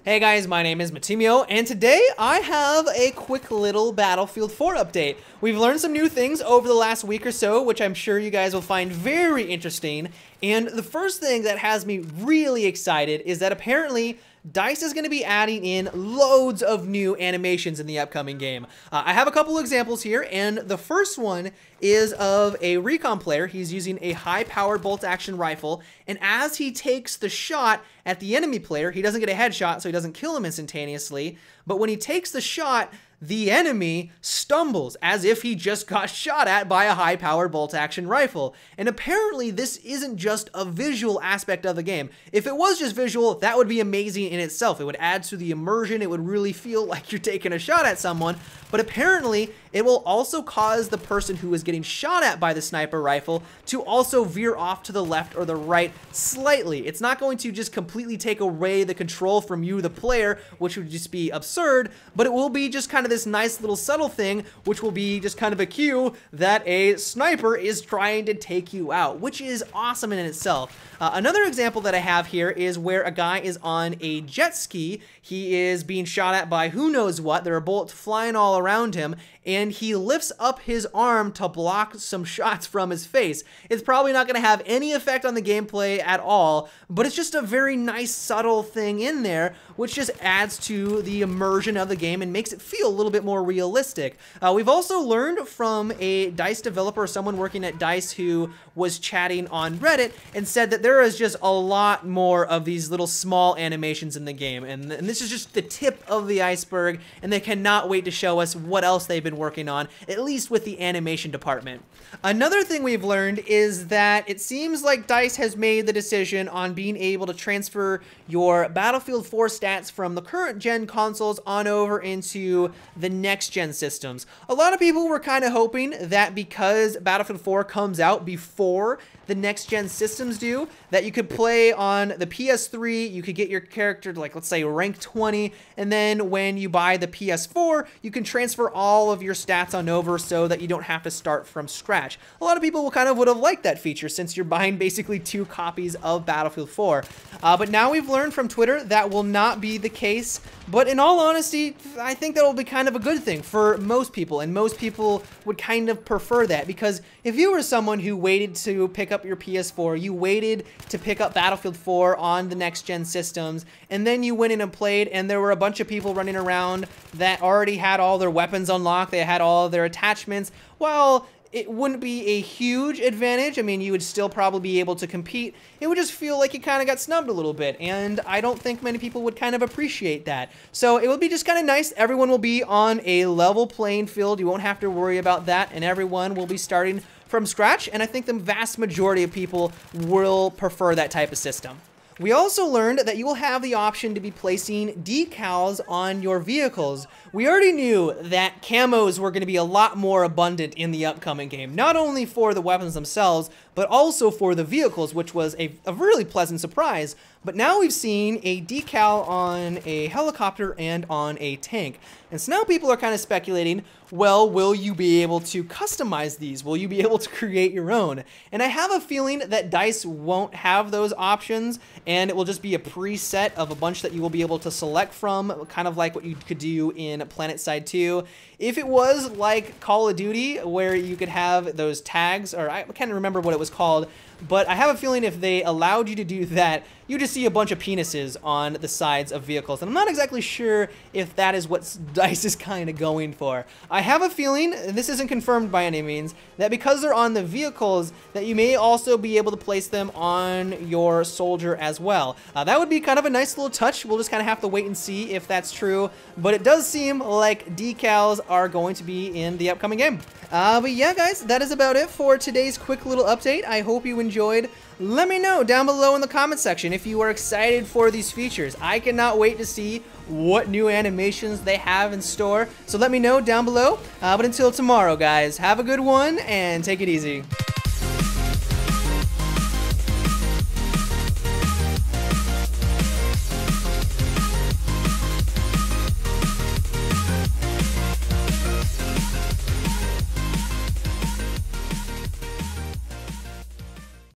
Hey guys, my name is Matimio, and today I have a quick little Battlefield 4 update. We've learned some new things over the last week or so, which I'm sure you guys will find very interesting. And the first thing that has me really excited is that apparently DICE is going to be adding in loads of new animations in the upcoming game. I have a couple examples here, and the first one is of a recon player. He's using a high-powered bolt-action rifle, and as he takes the shot at the enemy player, he doesn't get a headshot, so he doesn't kill him instantaneously, but when he takes the shot, the enemy stumbles as if he just got shot at by a high-powered bolt-action rifle. And apparently this isn't just a visual aspect of the game. If it was just visual, that would be amazing in itself. It would add to the immersion. It would really feel like you're taking a shot at someone. But apparently it will also cause the person who is getting shot at by the sniper rifle to also veer off to the left or the right slightly. It's not going to just completely take away the control from you, the player, which would just be absurd, but it will be just kind of this nice little subtle thing, which will be just kind of a cue that a sniper is trying to take you out, which is awesome in itself. Another example that I have here is where a guy is on a jet ski. He is being shot at by who knows what. There are bullets flying all around him, and he lifts up his arm to block some shots from his face. It's probably not going to have any effect on the gameplay at all, but it's just a very nice subtle thing in there, which just adds to the immersion of the game and makes it feel a little bit more realistic. We've also learned from a DICE developer, someone working at DICE who was chatting on Reddit, and said that there is just a lot more of these little small animations in the game, and this is just the tip of the iceberg, and they cannot wait to show us what else they've been working on, at least with the animation department. Another thing we've learned is that it seems like DICE has made the decision on being able to transfer your Battlefield 4 stats from the current gen consoles on over into the next gen systems. A lot of people were kind of hoping that because Battlefield 4 comes out before the next gen systems do, that you could play on the PS3, you could get your character to, like, let's say rank 20, and then when you buy the PS4, you can transfer all of your stats on over so that you don't have to start from scratch. A lot of people kind of would have liked that feature since you're buying basically 2 copies of Battlefield 4. But now we've learned from Twitter that will not be the case, but in all honesty, I think that will be kind of a good thing for most people, and most people would kind of prefer that, because if you were someone who waited to pick up your PS4, you waited to pick up Battlefield 4 on the next gen systems, and then you went in and played, and there were a bunch of people running around that already had all their weapons unlocked, they had all their attachments, well, it wouldn't be a huge advantage. I mean, you would still probably be able to compete. It would just feel like you kind of got snubbed a little bit, and I don't think many people would kind of appreciate that. So it would be just kind of nice. Everyone will be on a level playing field. You won't have to worry about that, and everyone will be starting from scratch, and I think the vast majority of people will prefer that type of system. We also learned that you will have the option to be placing decals on your vehicles. We already knew that camos were going to be a lot more abundant in the upcoming game, not only for the weapons themselves, but also for the vehicles, which was a really pleasant surprise. But now we've seen a decal on a helicopter and on a tank. And so now people are kind of speculating, well, will you be able to customize these? Will you be able to create your own? And I have a feeling that DICE won't have those options, and it will just be a preset of a bunch that you will be able to select from, kind of like what you could do in PlanetSide 2. If it was like Call of Duty, where you could have those tags, or I can't remember what it was called, but I have a feeling if they allowed you to do that, you just see a bunch of penises on the sides of vehicles. And I'm not exactly sure if that is what DICE is kind of going for. I have a feeling, and this isn't confirmed by any means, that because they're on the vehicles, that you may also be able to place them on your soldier as well. That would be kind of a nice little touch. We'll just kind of have to wait and see if that's true. But it does seem like decals are going to be in the upcoming game. But yeah, guys, that is about it for today's quick little update. I hope you enjoyed. Let me know down below in the comment section if you are excited for these features. I cannot wait to see what new animations they have in store. So let me know down below. But until tomorrow, guys, have a good one and take it easy.